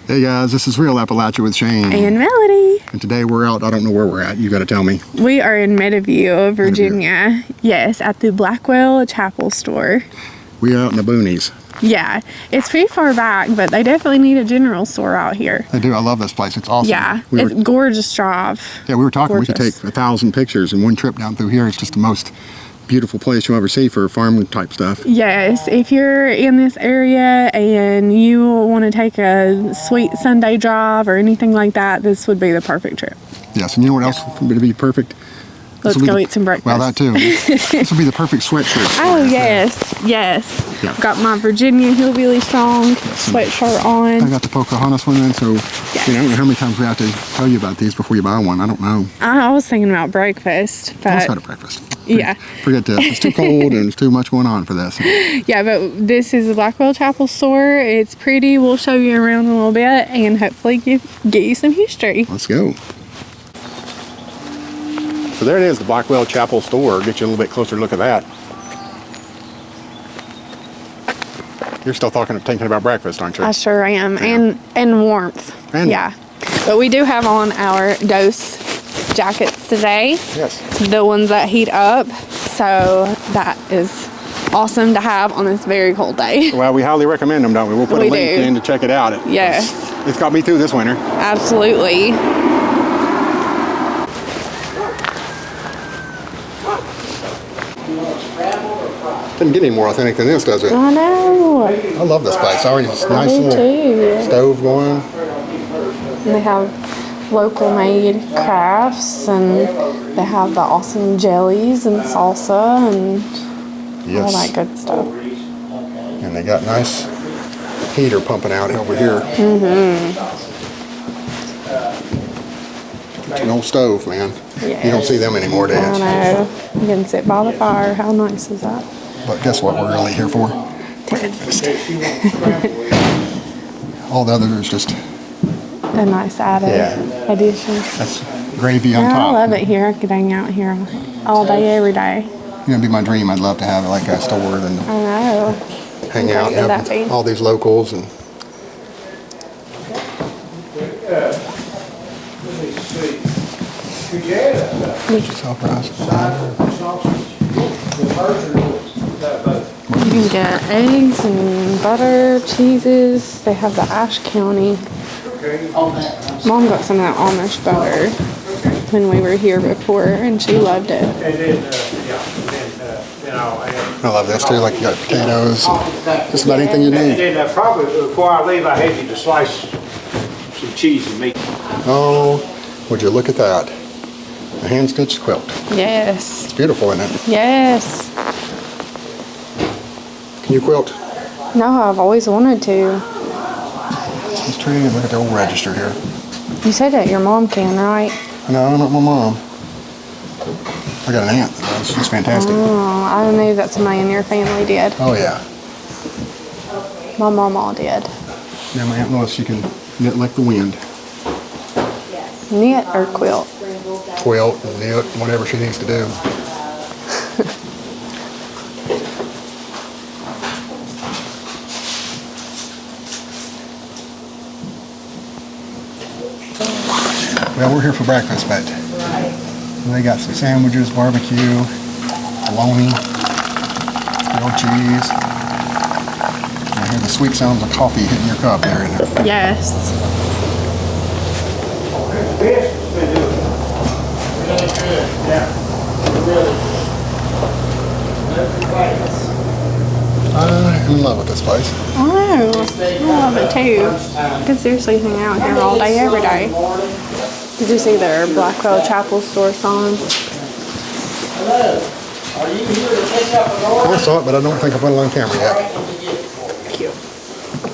Hey guys, this is Real Appalachia with Shane. And Melody. And today we're out, I don't know where we're at, you gotta tell me. We are in Meadowview, Virginia. Yes, at the Blackwell Chapel Store. We are out in the boonies. Yeah, it's pretty far back, but they definitely need a general store out here. They do, I love this place, it's awesome. Yeah, it's gorgeous drive. Yeah, we were talking, gorgeous. We could take 1,000 pictures in one trip down through here. It's just the most beautiful place you'll ever see for farm type stuff. Yes, if you're in this area and you want to take a sweet Sunday drive or anything like that, this would be the perfect trip. Yes, and you know what else would be perfect? Let's go eat some breakfast. Well, that too. This would be the perfect sweatshirt. Oh, yes, yes. Yeah. Got my Virginia Hillbilly Strong sweatshirt on. I got the Pocahontas one in, so yes. I don't know how many times we have to tell you about these before you buy one. I don't know. I was thinking about breakfast, but let's go to breakfast. Yeah. Forget this. It's too cold and there's too much going on for this. Yeah, but this is the Blackwell Chapel Store. It's pretty. We'll show you around a little bit and hopefully get you some history. Let's go. So there it is, the Blackwell Chapel Store. Get you a little bit closer look at that. You're still thinking about breakfast, aren't you? I sure am. Yeah. And warmth. And yeah. But we do have on our Doace jackets today. Yes. The ones that heat up. So that is awesome to have on this very cold day. Well, we highly recommend them, don't we? We'll put a link in to check it out. Yes. It's got me through this winter. Absolutely. Doesn't get any more authentic than this, does it? I know. I love this place. Already nice little too. stove going. And they have local made crafts and they have the awesome jellies and salsa and all that good stuff. And they got nice heater pumping out over here. It's an old stove, man. Yes. You don't see them anymore, do you? I know. You can sit by the fire. How nice is that? But guess what we're really here for? Breakfast. All the others is just a nice added addition. That's gravy on top. I love it here. I could hang out here all day, every day. It'd be my dream. I'd love to have like a store and I know. Hang out and have all these locals and you can get eggs and butter, cheeses. They have the Ashe County. Mom got some of that Amish butter when we were here before, and she loved it. I love this too. Like you got potatoes, just about anything you need. And then probably before I leave, I had you to slice some cheese and meat. Oh, would you look at that? A hand-stitched quilt. Yes. It's beautiful, isn't it? Yes. Can you quilt? No, I've always wanted to. Let's try and look at the old register here. You said that your mom can, right? No, not my mom. I got an aunt that does. She's fantastic. Oh, I knew that somebody in your family did. Oh, yeah. My mama did. Yeah, my Aunt Lois, she can knit like the wind. Knit or quilt? Quilt, knit, whatever she needs to do. Well, we're here for breakfast, but they got some sandwiches, barbecue, bologna, grilled cheese. I hear the sweet sounds of coffee hitting your cup there, isn't it? Yes. I'm in love with this place. I know. I love it too. I could seriously hang out here all day, every day. Did you see their Blackwell Chapel Store sign? I saw it, but I don't think I put it on camera yet. Cute.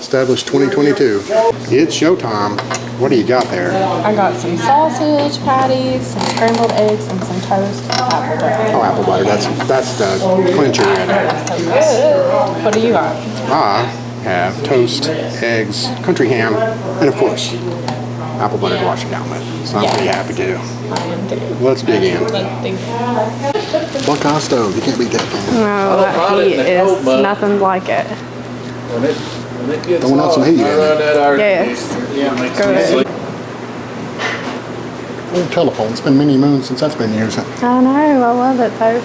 Established 2022. It's showtime. What do you got there? I got some sausage patties, some scrambled eggs, and some toast and apple butter. Oh, apple butter. That's the clincher. That's so good. What do you got? I have toast, eggs, country ham, and of course, apple butter to wash it down with. So I'm pretty happy to. I am too. Let's dig in. Let's dig in. Buckeye stove. You can't beat that, can you? No, that heat is nothing like it. Throwing out some heat. Yes. Go ahead. Old telephone. It's been many moons since that's been used. I know. I love it though.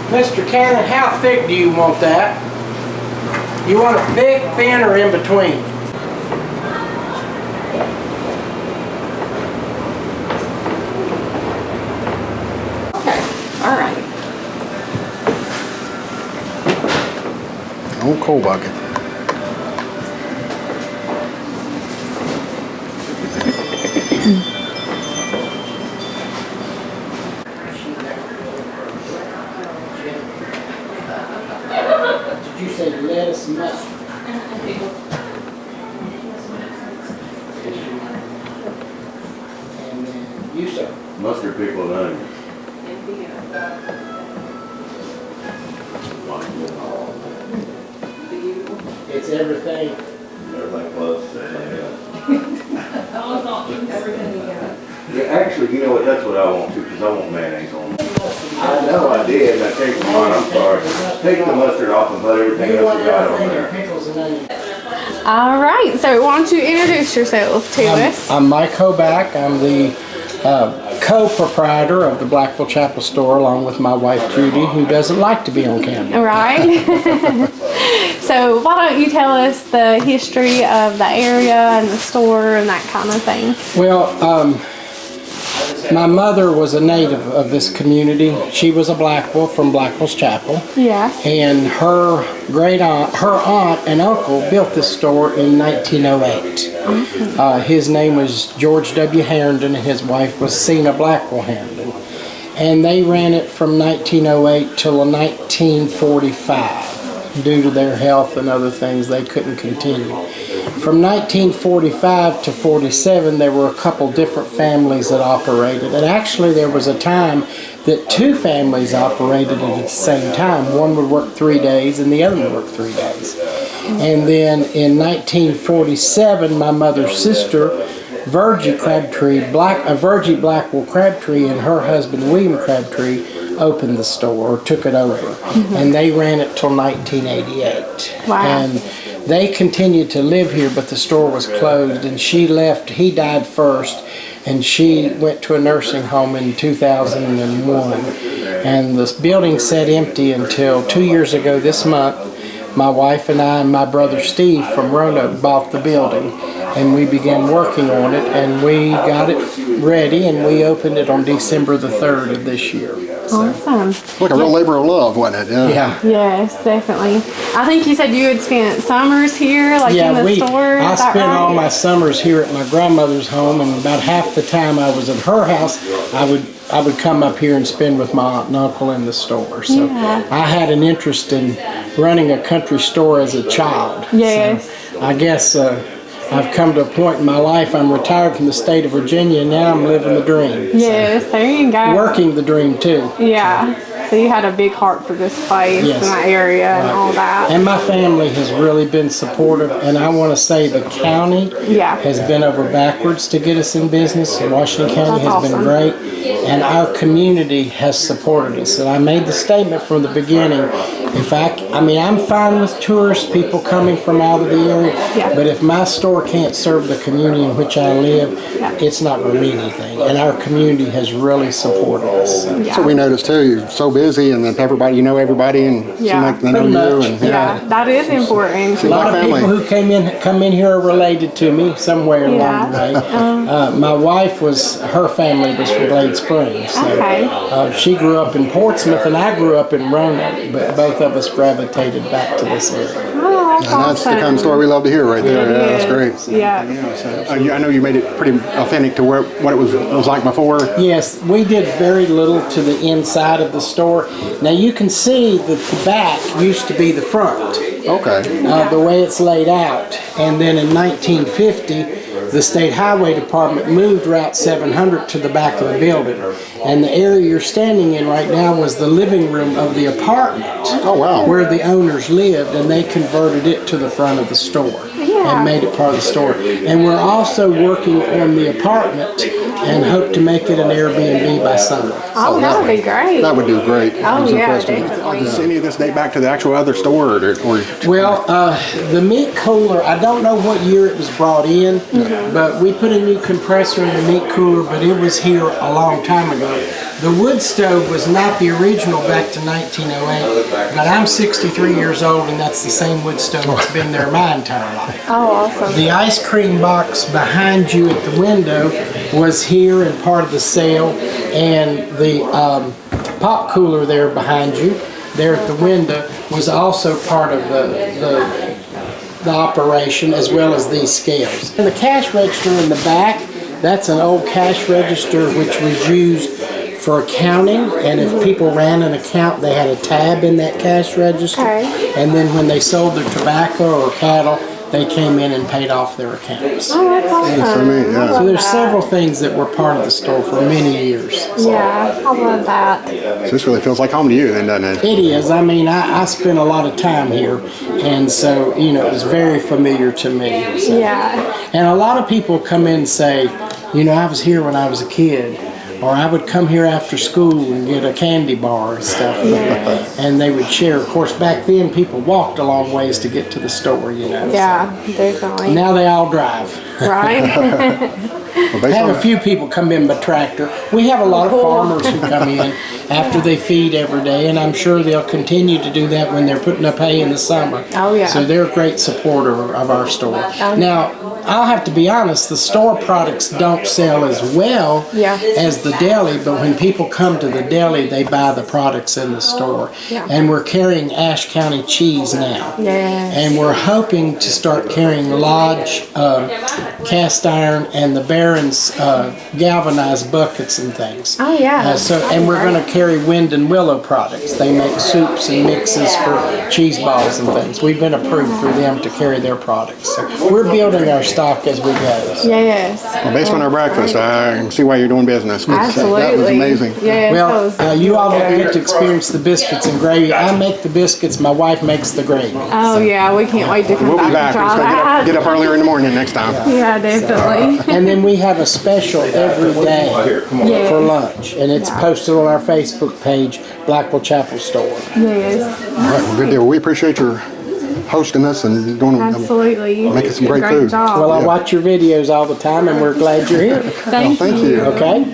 Mr. Cannon, how thick do you want that? You want it thick, thin, or in between? Okay. All right. Old coal bucket. Did you say lettuce and mustard? And then you, sir? Mustard, pickle, and onion. It's everything. Everything plus. Yeah, actually, you know what? That's what I want to, because I want mayonnaise on it. I know I did, and I changed my mind. I'm sorry. Take the mustard off and put everything You else want you got on everything in there. pickles and onions. All right. So why don't you introduce yourself to us? I'm Mike Hoback. I'm the co-proprietor of the Blackwell Chapel Store, along with my wife Judy, who doesn't like to be on camera. All right. So why don't you tell us the history of the area and the store and that kind of thing? Well, my mother was a native of this community. She was a Blackwell from Blackwell's Chapel. Yeah. And her aunt and uncle built this store in 1908. His name was George W. Harrington and his wife was Sena Blackwell Harrington. And they ran it from 1908 till 1945. Due to their health and other things, they couldn't continue. From 1945 to 47, there were a couple different families that operated. And actually, there was a time that two families operated at the same time. One would work 3 days and the other would work 3 days. And then in 1947, my mother's sister, Virgie Blackwell Crabtree, and her husband, William Crabtree, opened the store or took it over. And they ran it till 1988. Wow. And they continued to live here, but the store was closed, and she left. He died first, and she went to a nursing home in 2001. And the building sat empty until 2 years ago this month. My wife and I and my brother Steve from Roanoke bought the building, and we began working on it, and we got it ready, and we opened it on December the 3rd of this year. Awesome. Like a real labor of love, wasn't it? Yeah. Yes, definitely. I think you said you had spent summers here, like in the store. I is that spent right? all my summers here at my grandmother's home, and about half the time I was at her house, I would come up here and spend with my aunt and uncle in the store. So Yeah. I had an interest in running a country store as a child. Yes. So I guess I've come to a point in my life. I'm retired from the state of Virginia, and now I'm living the dream. Yes, there you go. Working the dream too. Yeah. So you had a big heart for this place Yes. and that area and all that. And my family has really been supportive, and I want to say the county Yeah. has been over backwards to get us in business. Washington County That's has been awesome. great, and our community has supported us. And I made the statement from the beginning, I'm fine with tourists, people coming from out of the area, Yeah. but if my store can't serve the community in which I live, it's not going to mean anything. And our community has really supported us. So. Yeah. So we noticed too, you're so busy and then everybody, you know everybody and Yeah. seem like they know Pretty you. much. And, Yeah, that is important. A lot of Like family. people who come in here are related to me somewhere along the way. My wife her family was from Glade Springs. So, Okay. she grew up in Portsmouth and I grew up in Roanoke, but both of us gravitated back to this area. Oh, that's And that's the kind of awesome. story we love to hear right there. It Yeah, that's is. great. Yeah. I know you made it pretty authentic to what it was like before. Yes, we did very little to the inside of the store. Now you can see that the back used to be the front. Okay. The way it's laid out. And then in 1950, the State Highway Department moved Route 700 to the back of the building. And the area you're standing in right now was the living room of the apartment Oh, wow. where the owners lived, and they converted it to the front of the store. Yeah, yeah. and made it part of the store. And we're also working on the apartment and hope to make it an Airbnb by summer. Oh, that would be great. That would do great. Oh, It's yeah, interesting. definitely. Does any of this date back to the actual other store? Or Well, the meat cooler, I don't know what year it was brought in, but we put a new compressor in the meat cooler, but it was here a long time ago. The wood stove was not the original back to 1908, but I'm 63 years old and that's the same wood stove that's been there my entire life. Oh, awesome. The ice cream box behind you at the window was here and part of the sale, and the pop cooler there behind you, there at the window, was also part of the operation, as well as these scales. And the cash register in the back, that's an old cash register which was used for accounting, and if people ran an account, they had a tab in that cash register. Okay. And then when they sold their tobacco or cattle, they came in and paid off their accounts. Oh, that's awesome. so neat, yeah. So there's several things that were part of the store for many years. Yeah, I love that. So this really feels like home to you then, doesn't it? It is. I mean, I spent a lot of time here, and so, you know, it was very familiar to me. So. Yeah. And a lot of people come in and say, you know, I was here when I was a kid. Or I would come here after school and get a candy bar and stuff. And they would share. Of course, back then, people walked a long ways to get to the store, you know. Yeah, definitely. Now they all drive. Right? Well, I based have on a few people come in by tractor. We have a lot of farmers who come in after they feed every day, and I'm sure they'll continue to do that when they're putting up hay in the summer. Oh, yeah. So they're a great supporter of our store. Now, I'll have to be honest, the store products don't sell as well as the deli, but when people come to the deli, they buy the products in the store. Yeah. And we're carrying Ashe County cheese now. Yes. And we're hoping to start carrying Lodge cast iron and the Barron's galvanized buckets and things. Oh, yeah. And we're going to carry Wind and Willow products. They make soups and mixes for cheese balls and things. We've been approved through them to carry their products. So we're building our stock as we go. Yes. well, based on our breakfast, I can see why you're doing business. 'Cause Absolutely. That was amazing. Yes, Well, you all don't get to experience the biscuits and gravy. I make the biscuits, my wife makes the gravy. oh, yeah, we can't wait to come We'll be back back. and We're try just gonna that. get up earlier in the morning next time. Yeah, definitely. And then we have a special every day for lunch, and it's posted on our Facebook page, Blackwell Chapel Store. Yes, All right, well, good deal. Well, we appreciate your hosting us and doing absolutely. making some You did great a food. job. Well, I watch your videos all the time, and we're glad you're here. Thank you. Okay?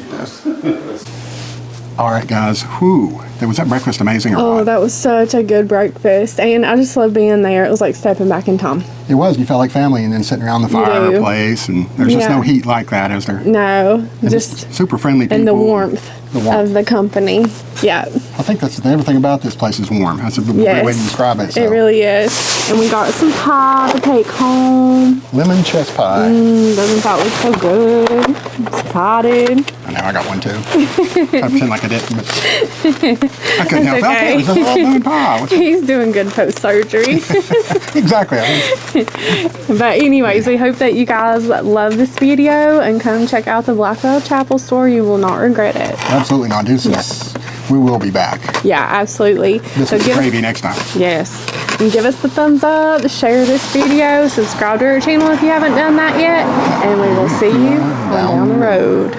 All right, guys. Whew. Was that breakfast amazing or Oh, what? that was such a good breakfast, and I just love being there. It was like stepping back in time. It was. You felt like family, and then sitting around the You do. fireplace, and there's just Yeah. no heat like that, is there? No, And just super friendly people. and the warmth The warmth. of the company. Yeah, I think that's everything about this place is warm. That's a great yes, way to describe it. So. it really is. And we got some pie to take home. Lemon chest pie. Doesn't that look so good? I'm excited. I know I got one too. I pretend like I didn't, but I couldn't help okay. it. It was a lemon pie. He's doing good post surgery. Exactly. But anyways, we hope that you guys love this video and come check out the Blackwell Chapel Store. You will not regret it. Absolutely not. This is. We will be back. Yeah, absolutely. This is gravy next time. Yes. And give us the thumbs up, share this video, subscribe to our channel if you haven't done that yet, and we will see you on down the road.